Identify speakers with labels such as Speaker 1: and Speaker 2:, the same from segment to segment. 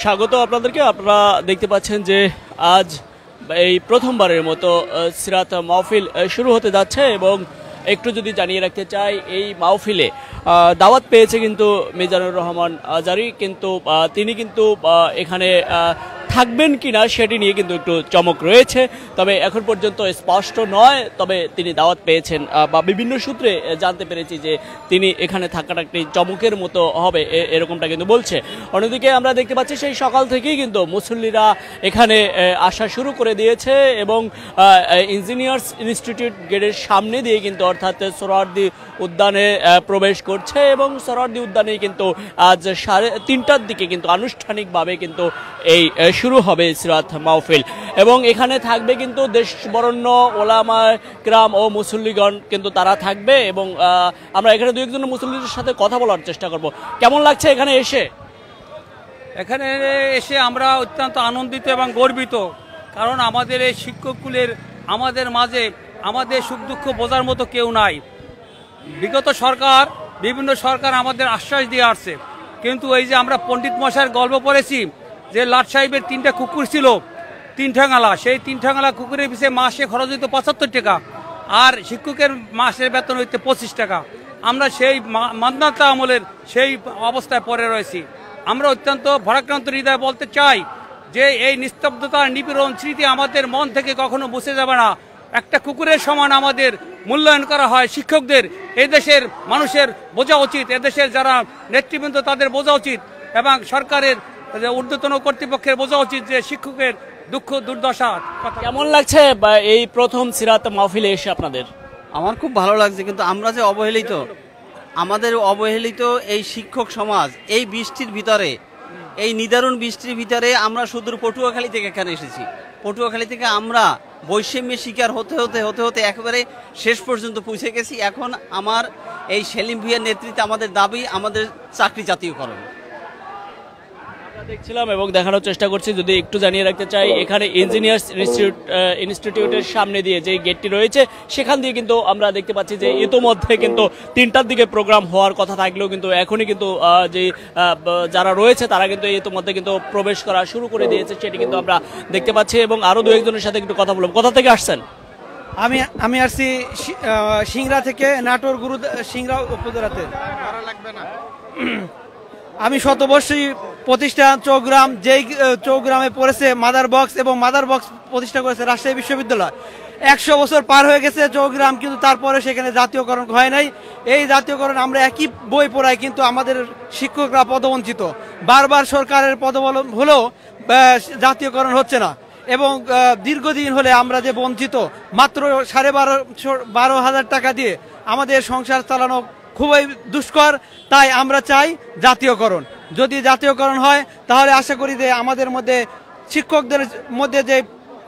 Speaker 1: স্বাগত আপনাদেরকে। আপনারা দেখতে পাচ্ছেন যে আজ এই প্রথমবারের মতো সিরাত মাহফিল শুরু হতে যাচ্ছে এবং একটু যদি জানিয়ে রাখতে চাই, এই মাহফিলে দাওয়াত পেয়েছে কিন্তু মিজানুর রহমান আজারি, কিন্তু তিনি কিন্তু এখানে থাকবেন কিনা সেটি নিয়ে কিন্তু একটু চমক রয়েছে। তবে এখন পর্যন্ত স্পষ্ট নয়, তবে তিনি দাওয়াত পেয়েছেন বা বিভিন্ন সূত্রে জানতে পেরেছি যে তিনি এখানে থাকাটা একটি চমকের মতো হবে, এরকমটা কিন্তু বলছে। অন্যদিকে আমরা দেখতে পাচ্ছি সেই সকাল থেকেই কিন্তু মুসল্লিরা এখানে আসা শুরু করে দিয়েছে এবং ইঞ্জিনিয়ার্স ইনস্টিটিউট গেটের সামনে দিয়ে কিন্তু অর্থাৎ সোহরাওয়ার্দী উদ্যানে প্রবেশ করছে এবং সোহরাওয়ার্দী উদ্যানেই কিন্তু আজ 3:30টার দিকে কিন্তু আনুষ্ঠানিকভাবে কিন্তু এই শুরু হবে সিরাত মাহফিল এবং এখানে থাকবে কিন্তু দেশ বরেণ্য ওলামা কিরাম ও মুসল্লিগণ কিন্তু তারা থাকবে এবং আমরা এখানে দু একজন মুসল্লিদের সাথে কথা বলার চেষ্টা করব। কেমন লাগছে এখানে এসে?
Speaker 2: এখানে এসে আমরা অত্যন্ত আনন্দিত এবং গর্বিত, কারণ আমাদের এই শিক্ষককুলের আমাদের মাঝে আমাদের সুখ দুঃখ বোঝার মতো কেউ নাই। বিগত সরকার, বিভিন্ন সরকার আমাদের আশ্বাস দিয়ে আসছে, কিন্তু এই যে আমরা পণ্ডিত মশাইয়ের গল্প পড়েছি যে লাট সাহেবের 3টা কুকুর ছিল, 3 ঠাঙালা, সেই 3 ঠাঙালা কুকুরের পিছিয়ে মাসে খরচ হইতো 75 টাকা আর শিক্ষকের মাসের বেতন হইতে 25 টাকা। আমরা সেই মান্নাতা আমলের সেই অবস্থায় পড়ে রয়েছি। আমরা অত্যন্ত ভারাক্রান্ত হৃদয় বলতে চাই যে এই নিস্তব্ধতার নিপীড়ন স্মৃতি আমাদের মন থেকে কখনো মুছে যাবে না। একটা কুকুরের সমান আমাদের মূল্যায়ন করা হয় শিক্ষকদের। এদেশের মানুষের বোঝা উচিত, এদেশের যারা নেতৃবৃন্দ তাদের বোঝা উচিত এবং সরকারের ঊর্ধ্বতন কর্তৃপক্ষের বোঝা উচিত যে শিক্ষকের দুঃখ দুর্দশা।
Speaker 1: কেমন লাগছে এই প্রথম সিরাত মাহফিলে এসে আপনাদের?
Speaker 3: আমার খুব ভালো লাগছে, কিন্তু আমরা যে অবহেলিত, আমাদের অবহেলিত এই শিক্ষক সমাজ এই বৃষ্টির ভিতরে, এই নিদারুণ বৃষ্টির ভিতরে আমরা সুদূর পটুয়াখালী থেকে এখানে এসেছি। পটুয়াখালী থেকে আমরা বৈষম্যের শিকার হতে হতে হতে হতে একেবারে শেষ পর্যন্ত পৌঁছে গেছি। এখন আমার এই সেলিম ভুঁইয়ার নেতৃত্বে আমাদের দাবি আমাদের চাকরি জাতীয়করণ।
Speaker 1: দেখছিলাম এবং দেখানোর চেষ্টা করছি, যদি একটু জানিয়ে রাখতে চাই, এখানে ইঞ্জিনিয়ার্স ইনস্টিটিউটের সামনে দিয়ে যে গেটটি রয়েছে সেখান দিয়ে কিন্তু আমরা দেখতে পাচ্ছি যে ইতোমধ্যে কিন্তু 3টার দিকে প্রোগ্রাম হওয়ার কথা থাকলেও কিন্তু এখনই কিন্তু যে যারা রয়েছে তারা কিন্তু ইতোমধ্যে কিন্তু প্রবেশ করা শুরু করে দিয়েছে, সেটি কিন্তু আমরা দেখতে পাচ্ছি। এবং আরো দু একজনের সাথে একটু কথা বলবো। কোথা থেকে আসছেন?
Speaker 4: আমি আসছি সিংড়া থেকে, নাটোর গুরু সিংড়া উপজেলাতে। আমি শতবর্ষী প্রতিষ্ঠান চৌগ্রাম, যেই চৌগ্রামে পড়েছে মাদার বক্স, এবং মাদার বক্স প্রতিষ্ঠা করেছে রাজশাহী বিশ্ববিদ্যালয়। 100 বছর পার হয়ে গেছে চৌগ্রাম, কিন্তু তারপরে সেখানে জাতীয়করণ হয় নাই। এই জাতীয়করণ আমরা একই বই পড়াই, কিন্তু আমাদের শিক্ষকরা পদবঞ্চিত। বারবার সরকারের পদবলম্বন হলেও জাতীয়করণ হচ্ছে না এবং দীর্ঘদিন হলে আমরা যে বঞ্চিত, মাত্র 12,500 টাকা দিয়ে আমাদের সংসার চালানো খুবই দুষ্কর। তাই আমরা চাই জাতীয়করণ। যদি জাতীয়করণ হয় তাহলে আশা করি যে আমাদের মধ্যে শিক্ষকদের মধ্যে যে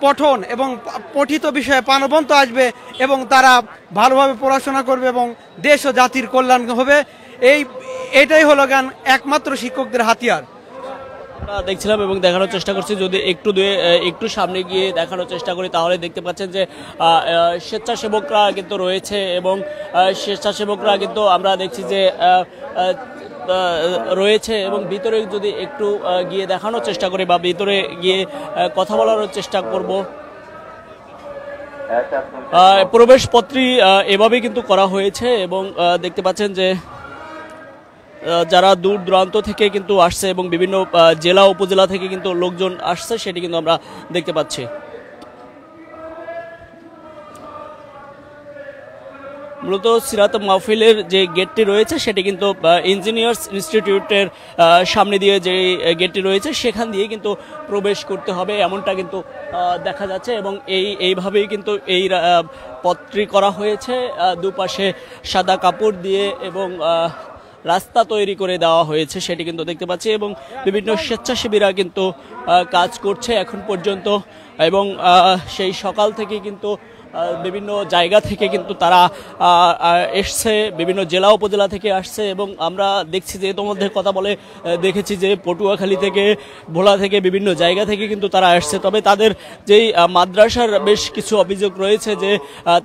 Speaker 4: পঠন এবং পঠিত বিষয়ে প্রাণবন্ত আসবে এবং তারা ভালোভাবে পড়াশোনা করবে এবং দেশ ও জাতির কল্যাণ হবে। এটাই হলো গান একমাত্র শিক্ষকদের হাতিয়ার।
Speaker 1: আমরা দেখছিলাম এবং দেখানোর চেষ্টা করছি, যদি একটু সামনে গিয়ে দেখানোর চেষ্টা করি তাহলে দেখতে পাচ্ছেন যে স্বেচ্ছাসেবকরা কিন্তু রয়েছে এবং স্বেচ্ছাসেবকরা কিন্তু আমরা দেখছি যে রয়েছে এবং ভিতরে যদি একটু গিয়ে দেখানোর চেষ্টা করি বা ভিতরে গিয়ে কথা বলার চেষ্টা করব। প্রবেশপত্রী এভাবেই কিন্তু করা হয়েছে এবং দেখতে পাচ্ছেন যে যারা দূর দূরান্ত থেকে কিন্তু আসছে এবং বিভিন্ন জেলা উপজেলা থেকে কিন্তু লোকজন আসছে, সেটি কিন্তু আমরা দেখতে পাচ্ছি। মূলত সিরাত মাহফিলের যে গেটটি রয়েছে সেটি কিন্তু ইঞ্জিনিয়ার্স ইনস্টিটিউটের সামনে দিয়ে যে গেটটি রয়েছে সেখান দিয়ে কিন্তু প্রবেশ করতে হবে, এমনটা কিন্তু দেখা যাচ্ছে এবং এইভাবেই কিন্তু এই পথটি করা হয়েছে। দুপাশে সাদা কাপড় দিয়ে এবং রাস্তা তৈরি করে দেওয়া হয়েছে, সেটি কিন্তু দেখতে পাচ্ছি এবং বিভিন্ন স্বেচ্ছাসেবীরা কিন্তু কাজ করছে এখন পর্যন্ত এবং সেই সকাল থেকে কিন্তু বিভিন্ন জায়গা থেকে কিন্তু তারা এসছে, বিভিন্ন জেলা উপজেলা থেকে আসছে এবং আমরা দেখছি যে ইতোমধ্যে কথা বলে দেখেছি যে পটুয়াখালী থেকে, ভোলা থেকে, বিভিন্ন জায়গা থেকে কিন্তু তারা আসছে। তবে তাদের যেই মাদ্রাসার বেশ কিছু অভিযোগ রয়েছে যে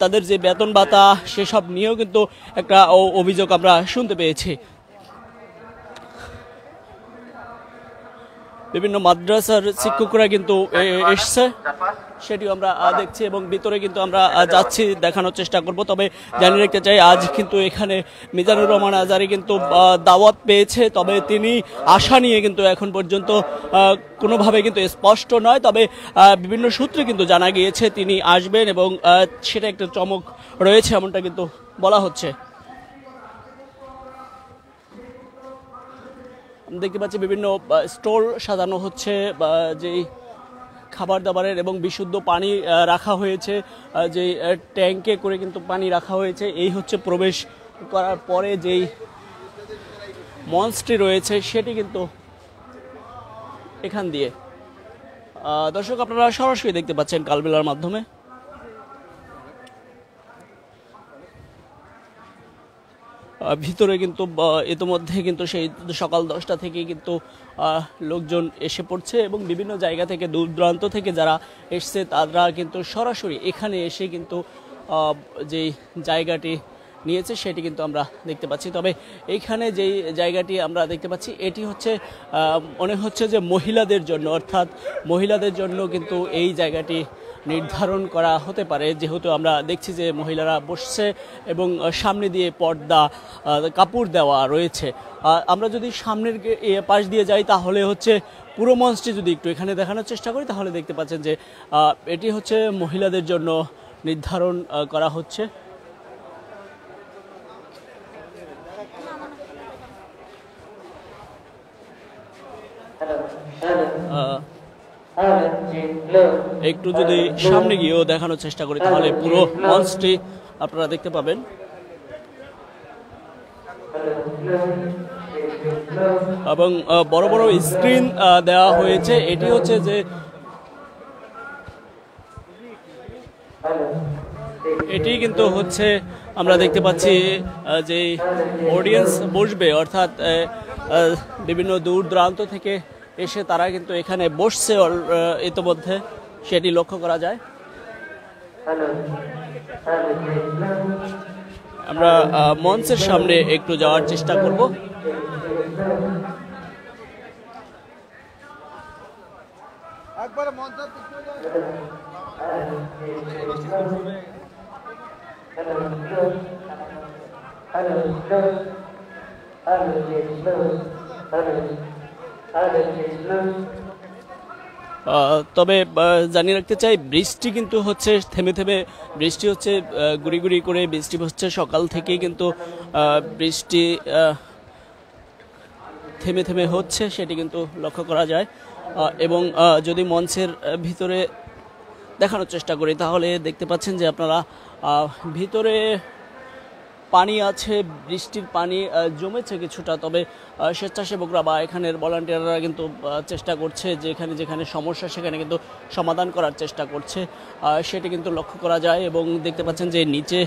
Speaker 1: তাদের যে বেতন ভাতা সেসব নিয়েও কিন্তু একটা অভিযোগ আমরা শুনতে পেয়েছি। বিভিন্ন মাদ্রাসার শিক্ষকরা কিন্তু এসছে, সেটিও আমরা দেখছি এবং ভিতরে কিন্তু আমরা যাচ্ছি, দেখানোর চেষ্টা করব। তবে জানিয়ে রাখতে চাই আজ কিন্তু এখানে মিজানুর রহমান আজহারী কিন্তু দাওয়াত পেয়েছে, তবে তিনি আশা নিয়ে কিন্তু এখন পর্যন্ত কোনোভাবে কিন্তু স্পষ্ট নয়, তবে বিভিন্ন সূত্রে কিন্তু জানা গিয়েছে তিনি আসবেন এবং সেটা একটা চমক রয়েছে এমনটা কিন্তু বলা হচ্ছে। দেখতে পাচ্ছি বিভিন্ন স্টল সাজানো হচ্ছে, যেই খাবার দাবারের এবং বিশুদ্ধ পানি রাখা হয়েছে, যে ট্যাঙ্কে করে কিন্তু পানি রাখা হয়েছে। এই হচ্ছে প্রবেশ করার পরে যেই মঞ্চটি রয়েছে সেটি কিন্তু এখান দিয়ে দর্শক আপনারা সরাসরি দেখতে পাচ্ছেন কালবেলার মাধ্যমে। ভিতরে কিন্তু ইতিমধ্যে কিন্তু সেই সকাল 10টা থেকে কিন্তু লোকজন এসে পড়ছে এবং বিভিন্ন জায়গা থেকে দূর দূরান্ত থেকে যারা এসছে তারা কিন্তু সরাসরি এখানে এসে কিন্তু যেই জায়গাটি নিয়েছে সেটি কিন্তু আমরা দেখতে পাচ্ছি। তবে এইখানে যেই জায়গাটি আমরা দেখতে পাচ্ছি এটি হচ্ছে মনে হচ্ছে যে মহিলাদের জন্য, অর্থাৎ মহিলাদের জন্য কিন্তু এই জায়গাটি নির্ধারণ করা হতে পারে, যেহেতু আমরা দেখছি যে মহিলারা বসছে এবং সামনে দিয়ে পর্দা কাপড় দেওয়া রয়েছে। আমরা যদি সামনের পাশ দিয়ে যাই তাহলে হচ্ছে পুরো মঞ্চটি যদি একটু এখানে দেখানোর চেষ্টা করি তাহলে দেখতে পাচ্ছেন যে এটি হচ্ছে মহিলাদের জন্য নির্ধারণ করা হচ্ছে। একটু যদি সামনে গিয়েও দেখানোর চেষ্টা করি তাহলে পুরো মঞ্চটি আপনারা দেখতে পাবেন। এবং বড় বড় স্ক্রিন দেওয়া হয়েছে। এটি হচ্ছে যে এটি কিন্তু হচ্ছে আমরা দেখতে পাচ্ছি যে অডিয়েন্স বসবে, অর্থাৎ বিভিন্ন দূর দূরান্ত থেকে এসে তারা কিন্তু এখানে বসছে ইতিমধ্যে, সেটি লক্ষ্য করা যায়। আমরা মঞ্চের সামনে একটু যাওয়ার চেষ্টা করব। তবে জানিয়ে রাখতে চাই বৃষ্টি কিন্তু হচ্ছে থেমে থেমে বৃষ্টি হচ্ছে, গুড়ি গুড়ি করে বৃষ্টি হচ্ছে সকাল থেকেই কিন্তু বৃষ্টি থেমে থেমে হচ্ছে, সেটি কিন্তু লক্ষ্য করা যায়। এবং যদি মঞ্চের ভিতরে দেখানোর চেষ্টা করি তাহলে দেখতে পাচ্ছেন যে আপনারা ভিতরে পানি আছে, বৃষ্টির পানি জমেছে কিছুটা, তবে স্বেচ্ছাসেবকরা বা এখানের ভলান্টিয়াররা কিন্তু চেষ্টা করছে যে যেখানে যেখানে সমস্যা সেখানে কিন্তু সমাধান করার চেষ্টা করছে, সেটি কিন্তু লক্ষ্য করা যায়। এবং দেখতে পাচ্ছেন যে নিচে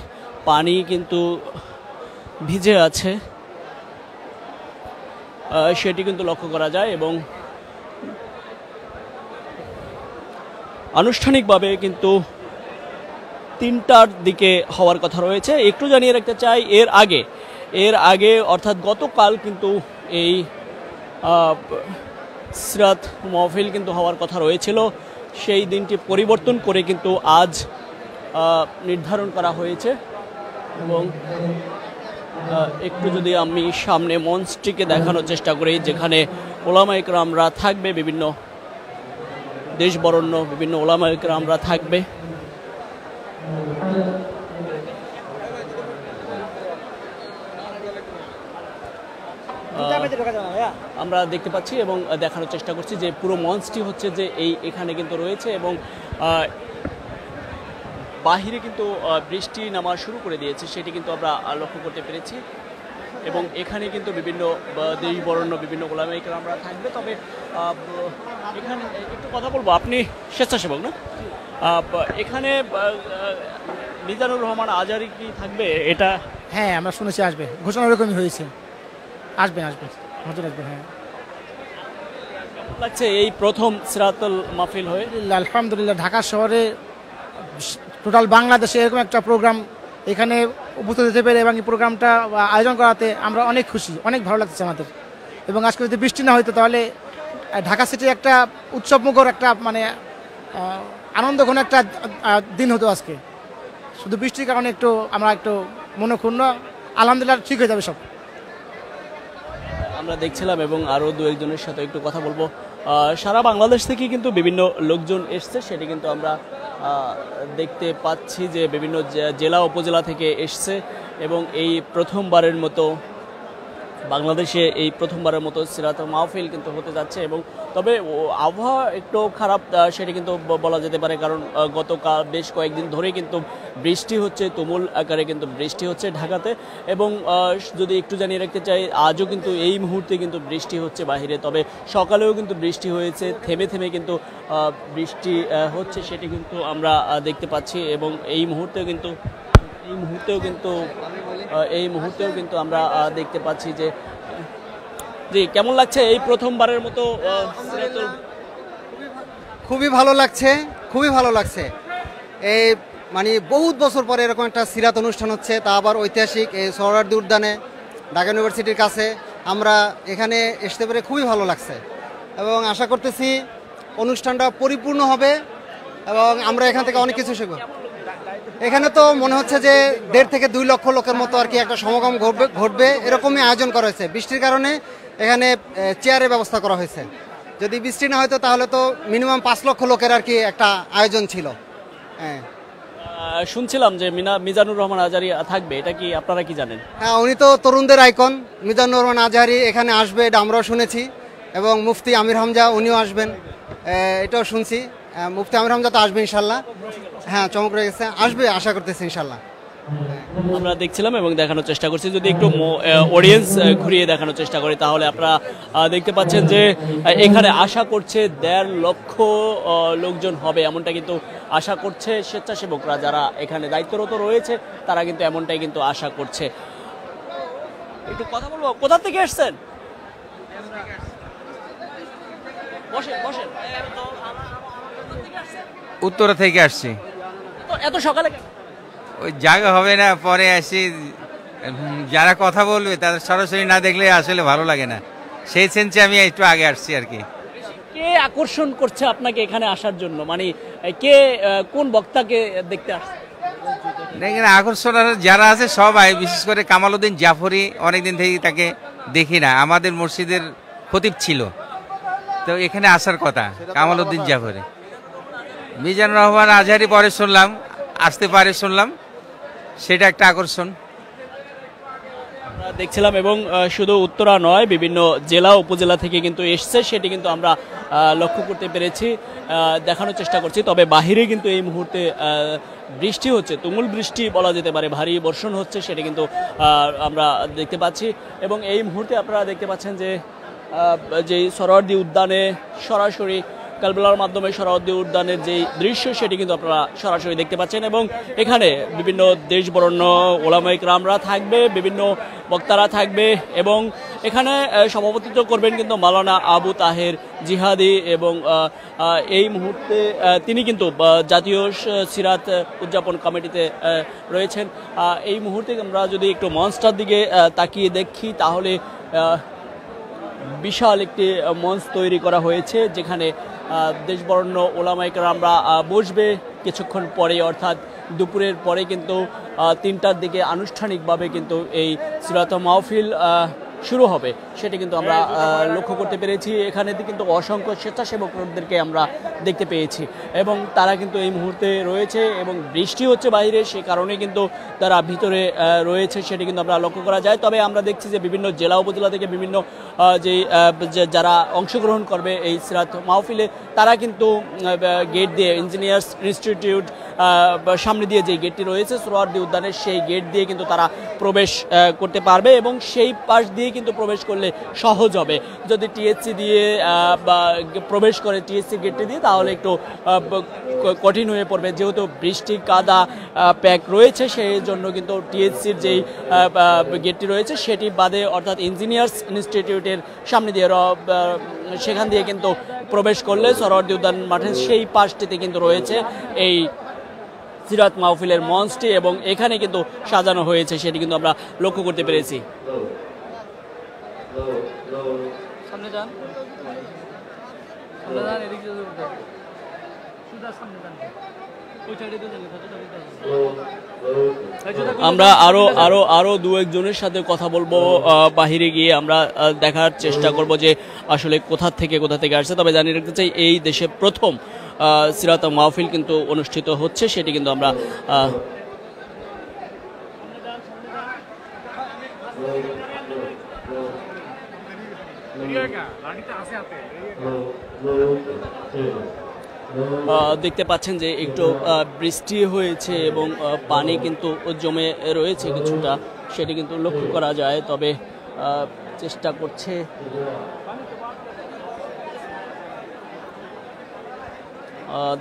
Speaker 1: পানি কিন্তু ভিজে আছে, সেটি কিন্তু লক্ষ্য করা যায়। এবং আনুষ্ঠানিকভাবে কিন্তু 3টার দিকে হওয়ার কথা রয়েছে। একটু জানিয়ে রাখতে চাই এর আগে অর্থাৎ গতকাল কিন্তু এই সিরাত মাহফিল কিন্তু হওয়ার কথা রয়েছিল, সেই দিনটি পরিবর্তন করে কিন্তু আজ নির্ধারণ করা হয়েছে। এবং একটু যদি আমি সামনে মঞ্চটিকে দেখানোর চেষ্টা করি যেখানে ওলামা ইকরামরা থাকবে, বিভিন্ন দেশ বরেণ্য বিভিন্ন ওলামা ইকরামরা থাকবে। আমরা দেখতে পাচ্ছি এবং দেখানোর চেষ্টা করছি যে পুরো মঞ্চটি হচ্ছে যে এখানে কিন্তু রয়েছে এবং বাহিরে কিন্তু বৃষ্টি নামা শুরু করে দিয়েছে, সেটি কিন্তু আমরা লক্ষ্য করতে পেরেছি। এবং এখানে কিন্তু বিভিন্ন দেশ বরেণ্য বিভিন্ন ওলামা ইকরামরা থাকবে। তবে এখানে একটু কথা বলবো, আপনি স্বেচ্ছাসেবক না? এখানে মিজানুর রহমান আজহারী কি থাকবে এটা?
Speaker 5: হ্যাঁ, আমরা শুনেছি আসবে, ঘোষণা এরকমই হয়েছে, আসবেন হজর আসবেন। হ্যাঁ,
Speaker 1: কেমন লাগছে এই প্রথম সিরাতুল মাহফিল হয়ে?
Speaker 5: আলহামদুলিল্লাহ, ঢাকা শহরে টোটাল বাংলাদেশে এরকম একটা প্রোগ্রাম এখানে উপস্থিত হতে পেরে এবং এই প্রোগ্রামটা আয়োজন করাতে আমরা অনেক খুশি, অনেক ভালো লাগছে আমাদের। এবং আজকে যদি বৃষ্টি না হইতো তাহলে ঢাকা সিটির একটা উৎসবমুখর একটা মানে আনন্দঘন একটা দিন হতো আজকে। শুধু বৃষ্টির কারণে আমরা একটু মনক্ষুণ্ণ, আলহামদুলিল্লাহ ঠিক হয়ে যাবে সব।
Speaker 1: আমরা দেখছিলাম এবং আরও দু একজনের সাথে একটু কথা বলবো। সারা বাংলাদেশ থেকে কিন্তু বিভিন্ন লোকজন এসছে, সেটি কিন্তু আমরা দেখতে পাচ্ছি যে বিভিন্ন জেলা উপজেলা থেকে এসছে এবং এই প্রথমবারের মতো বাংলাদেশে এই প্রথমবারের মতো সিরাত মাহফিল কিন্তু হতে যাচ্ছে। এবং তবে আবহাওয়া একটু খারাপ সেটি কিন্তু বলা যেতে পারে, কারণ গতকাল বেশ কয়েকদিন ধরে কিন্তু বৃষ্টি হচ্ছে, তুমুল আকারে কিন্তু বৃষ্টি হচ্ছে ঢাকাতে। এবং যদি একটু জানিয়ে রাখতে চাই, আজও কিন্তু এই মুহূর্তে কিন্তু বৃষ্টি হচ্ছে বাহিরে, তবে সকালেও কিন্তু বৃষ্টি হয়েছে, থেমে থেমে কিন্তু বৃষ্টি হচ্ছে সেটি কিন্তু আমরা দেখতে পাচ্ছি। এবং এই মুহূর্তেও কিন্তু আমরা দেখতে পাচ্ছি যে জি কেমন লাগছে এই প্রথমবারের মতো
Speaker 6: খুবই ভালো লাগছে, খুবই ভালো লাগছে। এই মানে বহুত বছর পরে এরকম একটা সিরাত অনুষ্ঠান হচ্ছে, তা আবার ঐতিহাসিক এই সোহরাওয়ার্দী উদ্যানে ঢাকা ইউনিভার্সিটির কাছে। আমরা এখানে আসতে পেরে খুবই ভালো লাগছে এবং আশা করতেছি অনুষ্ঠানটা পরিপূর্ণ হবে এবং আমরা এখান থেকে অনেক কিছু শিখব। এখানে তো মনে হচ্ছে যে 1.5 থেকে 2 লক্ষ লোকের মতো আর কি একটা সমাগম ঘটবে, এরকমই আয়োজন করা হয়েছে। বৃষ্টির কারণে এখানে চেয়ারের ব্যবস্থা করা হয়েছে। যদি বৃষ্টি না হতো তাহলে তো মিনিমাম 5 লক্ষ লোকের আর কি একটা আয়োজন ছিল। হ্যাঁ,
Speaker 1: শুনছিলাম যে মিজানুর রহমান আজহারী থাকবে, এটা কি আপনারা কি জানেন?
Speaker 6: হ্যাঁ, উনি তো তরুণদের আইকন। মিজানুর রহমান আজহারী এখানে আসবে, এটা আমরাও শুনেছি। এবং মুফতি আমির হামজা উনিও আসবেন, এটাও শুনছি। মুফতি আমির হামজা তো আসবে ইনশাল্লাহ। হ্যাঁ, চমক রয়ে গেছে, আসবে আশা করতেছি ইনশাল্লাহ।
Speaker 1: আমরা দেখছিলাম এবং দেখানোর চেষ্টা করছি। যদি একটু অডিয়েন্স ঘুরিয়ে দেখানোর চেষ্টা করি তাহলে আপনারা দেখতে পাচ্ছেন যে এখানে আশা করছে 1.5 লক্ষ লোকজন হবে, এমনটা কিন্তু আশা করছে স্বেচ্ছাসেবকরা যারা এখানে দায়িত্বরত রয়েছে, তারা কিন্তু এমনটাই কিন্তু আশা করছে। একটু কথা বলবো, কোথা থেকে এসছেন? বসেন বসেন।
Speaker 7: উত্তরা থেকে আসছি।
Speaker 1: এত সকালে
Speaker 7: ওই জায়গা হবে না, পরে আসি। যারা কথা বলবে তাদের সরাসরি না দেখলে আসলে ভালো লাগে না, সেই সেন্সে আমি একটু আগে আসছি আর কি।
Speaker 1: কে আকর্ষণ করছে আপনাকে এখানে আসার জন্য, মানে কে কোন বক্তাকে দেখতে আসছে?
Speaker 7: দেখেন, আকর্ষণ যারা আছে সবাই, বিশেষ করে কামালউদ্দিন জাফরি, অনেকদিন থেকে তাকে দেখি না, আমাদের মসজিদের খতিব ছিল, তো এখানে আসার কথা কামালউদ্দিন জাফরি। মিজানুর রহমান আজহারী পরে শুনলাম আসতে পারে, শুনলাম, সেটা একটা আকর্ষণ
Speaker 1: দেখছিলাম। এবং শুধু উত্তরা নয়, বিভিন্ন জেলা উপজেলা থেকে কিন্তু এসছে, সেটি কিন্তু আমরা লক্ষ্য করতে পেরেছি, দেখানোর চেষ্টা করছি। তবে বাহিরে কিন্তু এই মুহূর্তে বৃষ্টি হচ্ছে, তুমুল বৃষ্টি বলা যেতে পারে, ভারী বর্ষণ হচ্ছে, সেটি কিন্তু আমরা দেখতে পাচ্ছি। এবং এই মুহূর্তে আপনারা দেখতে পাচ্ছেন যে সোহরাওয়ার্দী উদ্যানে সরাসরি কালবেলার মাধ্যমে সোহরাওয়ার্দী উদ্যানের যে দৃশ্য সেটি কিন্তু আপনারা সরাসরি দেখতে পাচ্ছেন। এবং এখানে বিভিন্ন দেশ বরেণ্য ওলামায়ে কেরামরা থাকবে, বিভিন্ন বক্তারা থাকবে এবং এখানে সভাপতিত্ব করবেন কিন্তু মাওলানা আবু তাহের জিহাদি। এবং এই মুহূর্তে তিনি কিন্তু জাতীয় সিরাত উদযাপন কমিটিতে রয়েছেন। এই মুহূর্তে আমরা যদি একটু মঞ্চটার দিকে তাকিয়ে দেখি তাহলে বিশাল একটি মঞ্চ তৈরি করা হয়েছে, যেখানে দেশবরেণ্য ওলামায়ে কেরামরা বসবে কিছুক্ষণ পরে, অর্থাৎ দুপুরের পরে কিন্তু 3টার দিকে আনুষ্ঠানিকভাবে কিন্তু এই সিরাত মাহফিল শুরু হবে, সেটি কিন্তু আমরা লক্ষ্য করতে পেরেছি। এখানে কিন্তু অসংখ্য স্বেচ্ছাসেবকদেরকে আমরা দেখতে পেয়েছি এবং তারা কিন্তু এই মুহূর্তে রয়েছে এবং বৃষ্টি হচ্ছে বাইরে, সে কারণে কিন্তু তারা ভিতরে রয়েছে, সেটি কিন্তু আমরা লক্ষ্য করা যায়। তবে আমরা দেখছি যে বিভিন্ন জেলা উপজেলা থেকে বিভিন্ন যারা অংশগ্রহণ করবে এই সিরাত মাহফিলে, তারা কিন্তু গেট দিয়ে ইঞ্জিনিয়ার্স ইনস্টিটিউট সামনে দিয়ে যে গেটটি রয়েছে সোহরাওয়ার্দী উদ্যানের, সেই গেট দিয়ে কিন্তু তারা প্রবেশ করতে পারবে এবং সেই পাশ দিয়ে কিন্তু প্রবেশ করলে সহজ হবে। যদি টিএসসি দিয়ে বা প্রবেশ করে টিএসসি গেটটি দিয়ে তাহলে একটু কঠিন হয়ে পড়বে, যেহেতু বৃষ্টি কাদা প্যাক রয়েছে, সেই জন্য কিন্তু টিএসসির যেই গেটটি রয়েছে সেটি বাদে, অর্থাৎ ইঞ্জিনিয়ার্স ইনস্টিটিউটের সামনে দিয়ে সেখান দিয়ে কিন্তু প্রবেশ করলে সোহরাওয়ার্দী উদ্যান মাঠের সেই পাশটিতে কিন্তু রয়েছে এই সিরাত মাহফিলের মঞ্চটি এবং এখানে কিন্তু সাজানো হয়েছে, সেটি কিন্তু আমরা লক্ষ্য করতে পেরেছি। সামনে যান। আমরা আরো আরো আরো দু একজনের সাথে কথা বলবো, বাহিরে গিয়ে আমরা দেখার চেষ্টা করব যে আসলে কোথা থেকে আসছে। তবে জানিয়ে রাখতে চাই এই দেশে প্রথম সিরাত মাহফিল কিন্তু অনুষ্ঠিত হচ্ছে, সেটি কিন্তু আমরা দেখতে পাচ্ছেন যে একটু বৃষ্টি হয়েছে এবং পানি কিন্তু জমে রয়েছে কিছুটা, সেটি কিন্তু লক্ষ্য করা যায়। তবে চেষ্টা করছে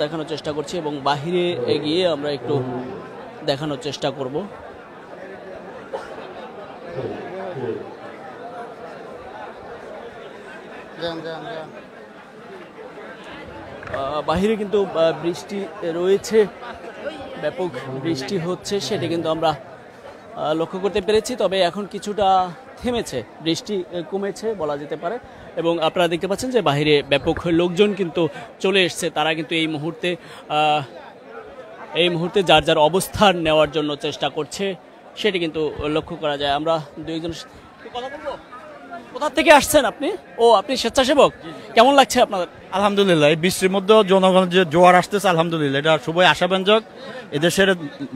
Speaker 1: দেখানোর চেষ্টা করছি এবং বাহিরে গিয়ে আমরা একটু দেখানোর চেষ্টা করব। বাহিরে কিন্তু বৃষ্টি রয়েছে, ব্যাপক বৃষ্টি হচ্ছে, সেটি কিন্তু আমরা লক্ষ্য করতে পেরেছি। তবে এখন কিছুটা থেমেছে, বৃষ্টি কমেছে বলা যেতে পারে। এবং আপনারা দেখতে পাচ্ছেন যে বাহিরে ব্যাপক লোকজন কিন্তু চলে এসছে, তারা কিন্তু এই মুহূর্তে যার যার অবস্থান নেওয়ার জন্য চেষ্টা করছে, সেটি কিন্তু লক্ষ্য করা যায়। আমরা দুইজন কথা বলবো। কোথা থেকে আসছেন আপনি? ও, আপনি স্বেচ্ছাসেবক, কেমন লাগছে আপনাদের?
Speaker 8: আলহামদুলিল্লাহ, এই বৃষ্টির মধ্যেও জনগণের যে জোয়ার আসতেছে, আলহামদুলিল্লাহ, এটা খুবই আশাব্যঞ্জক। এদেশের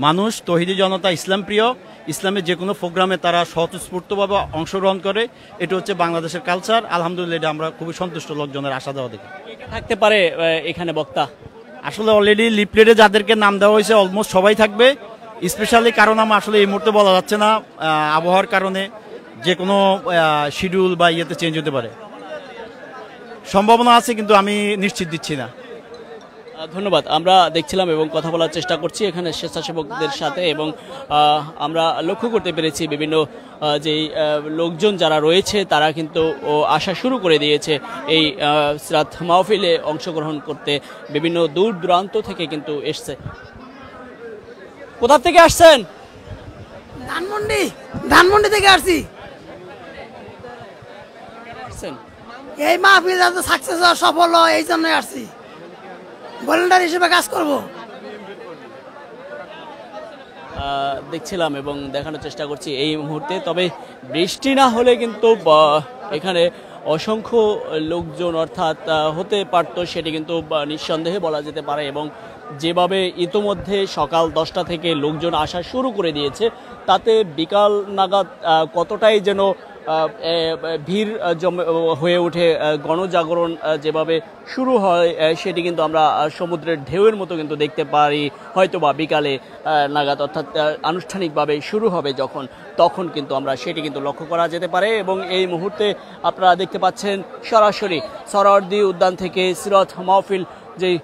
Speaker 8: মানুষ তৌহিদি জনতা, ইসলাম প্রিয়, ইসলামের যে কোনো প্রোগ্রামে তারা স্বতঃস্ফূর্তভাবে অংশগ্রহণ করে, এটা হচ্ছে বাংলাদেশের কালচার। আলহামদুলিল্লাহ, এটা আমরা খুবই সন্তুষ্ট লোকজনের আশা দেওয়া দেখি।
Speaker 1: থাকতে পারে এখানে বক্তা?
Speaker 8: আসলে অলরেডি লিফলেটে যাদেরকে নাম দেওয়া হয়েছে অলমোস্ট সবাই থাকবে। স্পেশালি কারণ আমার আসলে এই মুহূর্তে বলা যাচ্ছে না, আবহাওয়ার কারণে যে কোনো শিডিউল বা ইয়েতে চেঞ্জ হতে পারে, সম্ভাবনা আছে, কিন্তু আমি নিশ্চিত দিচ্ছি না।
Speaker 1: ধন্যবাদ। আমরা দেখছিলাম এবং কথা বলার চেষ্টা করছি এখানে স্বেচ্ছাসেবকদের সাথে, এবং আমরা লক্ষ্য করতে পেরেছি বিভিন্ন যেই লোকজন যারা রয়েছে তারা কিন্তু আসা শুরু করে দিয়েছে এই সিরাত মাহফিলে অংশগ্রহণ করতে। বিভিন্ন দূর দূরান্ত থেকে কিন্তু এসছে। কোথা থেকে আসছেন?
Speaker 9: ধানমন্ডি থেকে আসছি। এই মাহফিল যাতে সাকসেস হয়, সফল হয়, এই জন্য আসছি, ভলেন্টার হিসেবে কাজ করব।
Speaker 1: দেখছিলাম এবং দেখানোর চেষ্টা করছি এই মুহূর্তে। তবে বৃষ্টি না হলে কিন্তু এখানে অসংখ্য লোকজন অর্থাৎ হতে পারত, সেটি কিন্তু নিঃসন্দেহে বলা যেতে পারে। এবং যেভাবে ইতোমধ্যে সকাল 10টা থেকে লোকজন আসা শুরু করে দিয়েছে, তাতে বিকাল নাগাদ কতটাই যেন ভিড় হয়ে ওঠে। গণজাগরণ যেভাবে শুরু হয় সেটি কিন্তু আমরা সমুদ্রের ঢেউয়ের মতো কিন্তু দেখতে পারি হয়তো বা বিকালে নাগাদ, অর্থাৎ আনুষ্ঠানিকভাবে শুরু হবে যখন, তখন কিন্তু আমরা সেটি কিন্তু লক্ষ্য করা যেতে পারে। এবং এই মুহূর্তে আপনারা দেখতে পাচ্ছেন সরাসরি সোহরাওয়ার্দী উদ্যান থেকে সিরাত মাহফিল যেই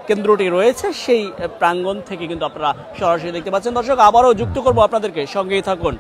Speaker 1: কেন্দ্রটি রয়েছে সেই প্রাঙ্গণ থেকে কিন্তু আপনারা সরাসরি দেখতে পাচ্ছেন। দর্শক, আবারও যুক্ত করবো আপনাদেরকে, সঙ্গেই থাকুন।